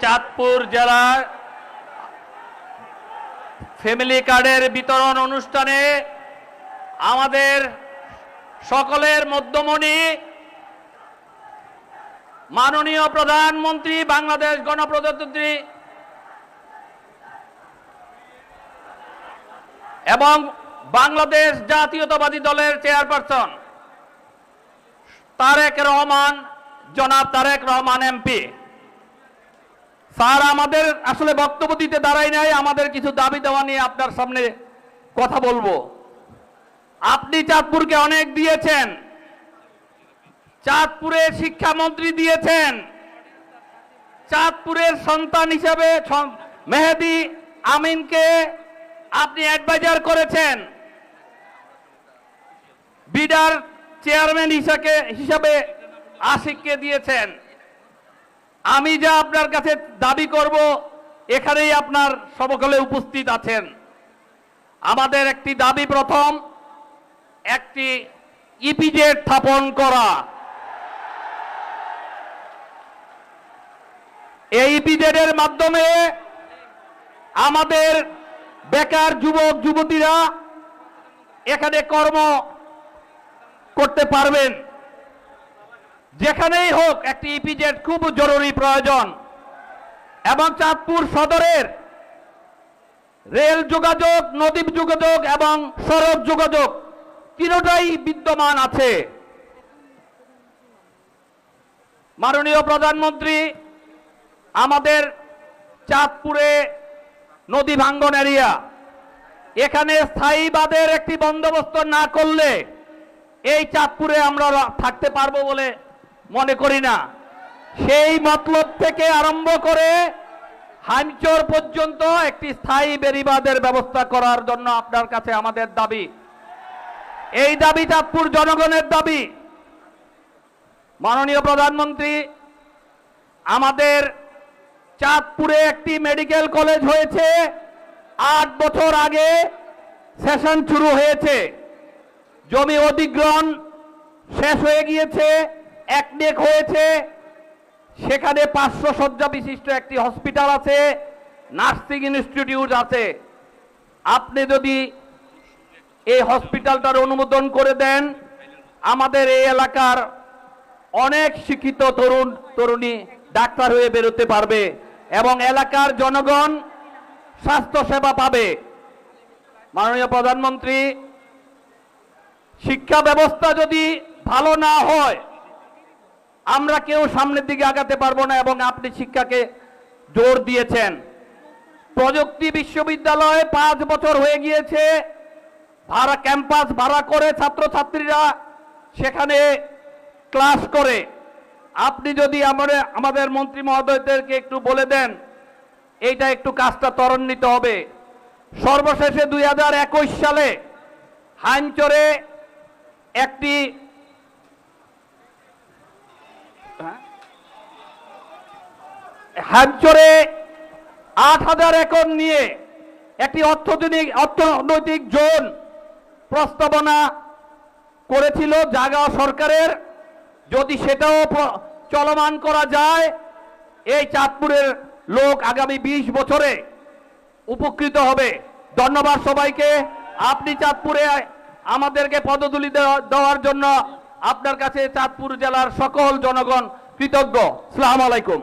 চাঁদপুর জেলার ফ্যামিলি কার্ডের বিতরণ অনুষ্ঠানে আমাদের সকলের মধ্যমণি মাননীয় প্রধানমন্ত্রী বাংলাদেশ গণপ্রজাতন্ত্রী এবং বাংলাদেশ জাতীয়তাবাদী দলের চেয়ারপারসন তারেক রহমান, জনাব তারেক রহমান এমপি। স্যার, আমাদের আসলে বক্তব্য দিতে দাঁড়াই নাই, আমাদের কিছু দাবি দেওয়া নিয়ে আপনার সামনে কথা বলবো। আপনি চাঁদপুরকে অনেক দিয়েছেন, চাঁদপুরের শিক্ষামন্ত্রী দিয়েছেন, চাঁদপুরের সন্তান হিসাবে মেহেদী আমিনকে আপনি অ্যাডভাইজার করেছেন, বিডার চেয়ারম্যান হিসাবে আশিককে দিয়েছেন। আমি যা আপনার কাছে দাবি করব এখানেই আপনার সকলে উপস্থিত আছেন। আমাদের একটি দাবি, প্রথম একটি ইপিজেড স্থাপন করা। এই ইপিজেডের মাধ্যমে আমাদের বেকার যুবক যুবতীরা এখানে কর্ম করতে পারবেন। যেখানেই হোক একটি ইপিজেড খুব জরুরি প্রয়োজন। এবং চাঁদপুর সদরের রেল যোগাযোগ, নদী যোগাযোগ এবং সড়ক যোগাযোগ তিনটাই বিদ্যমান আছে। মাননীয় প্রধানমন্ত্রী আমাদের চাঁদপুরে নদী ভাঙ্গন এরিয়া, এখানে স্থায়ী বাঁধের একটি বন্দোবস্ত না করলে এই চাঁদপুরে আমরা থাকতে পারবো বলে মনে করি না। সেই মতলব থেকে আরম্ভ করে হাইমচর পর্যন্ত একটি স্থায়ী বেড়িবাঁধের ব্যবস্থা করার জন্য আপনার কাছে আমাদের দাবি। এই দাবি চাঁদপুর জনগণের দাবি। মাননীয় প্রধানমন্ত্রী, আমাদের চাঁদপুরে একটি মেডিকেল কলেজ হয়েছে, 8 বছর আগে সেশন শুরু হয়েছে, জমি অধিগ্রহণ শেষ হয়ে গিয়েছে, একনেক হয়েছে, সেখানে 500 শয্যা বিশিষ্ট একটি হসপিটাল আছে, নার্সিং ইনস্টিটিউট আছে। আপনি যদি এই হসপিটালটার অনুমোদন করে দেন, আমাদের এই এলাকার অনেক শিক্ষিত তরুণ তরুণী ডাক্তার হয়ে বেরোতে পারবে এবং এলাকার জনগণ স্বাস্থ্য সেবা পাবে। মাননীয় প্রধানমন্ত্রী, শিক্ষা ব্যবস্থা যদি ভালো না হয় আমরা কেউ সামনের দিকে আগাতে পারবো না এবং আপনি শিক্ষাকে জোর দিয়েছেন। প্রযুক্তি বিশ্ববিদ্যালয়ে 5 বছর হয়ে গিয়েছে, ক্যাম্পাস ভাড়া করে ছাত্রছাত্রীরা সেখানে ক্লাস করে। আপনি যদি আমাদের মন্ত্রী মহোদয়দেরকে একটু বলে দেন এইটা একটু কাজটা ত্বরান্বিত হবে। সর্বশেষে 2021 সালে হাইমচরে একটি হাইমচরে 8000 একর নিয়ে একটি অর্থনৈতিক জোন প্রস্তাবনা করেছিল জায়গা সরকারের। যদি সেটাও চলমান করা যায়, এই চাঁদপুরের লোক আগামী 20 বছরে উপকৃত হবে। ধন্যবাদ সবাইকে। আপনি চাঁদপুরে আমাদেরকে পদধূলি দেওয়ার জন্য আপনার কাছে চাঁদপুর জেলার সকল জনগণ কৃতজ্ঞ। আসসালামু আলাইকুম।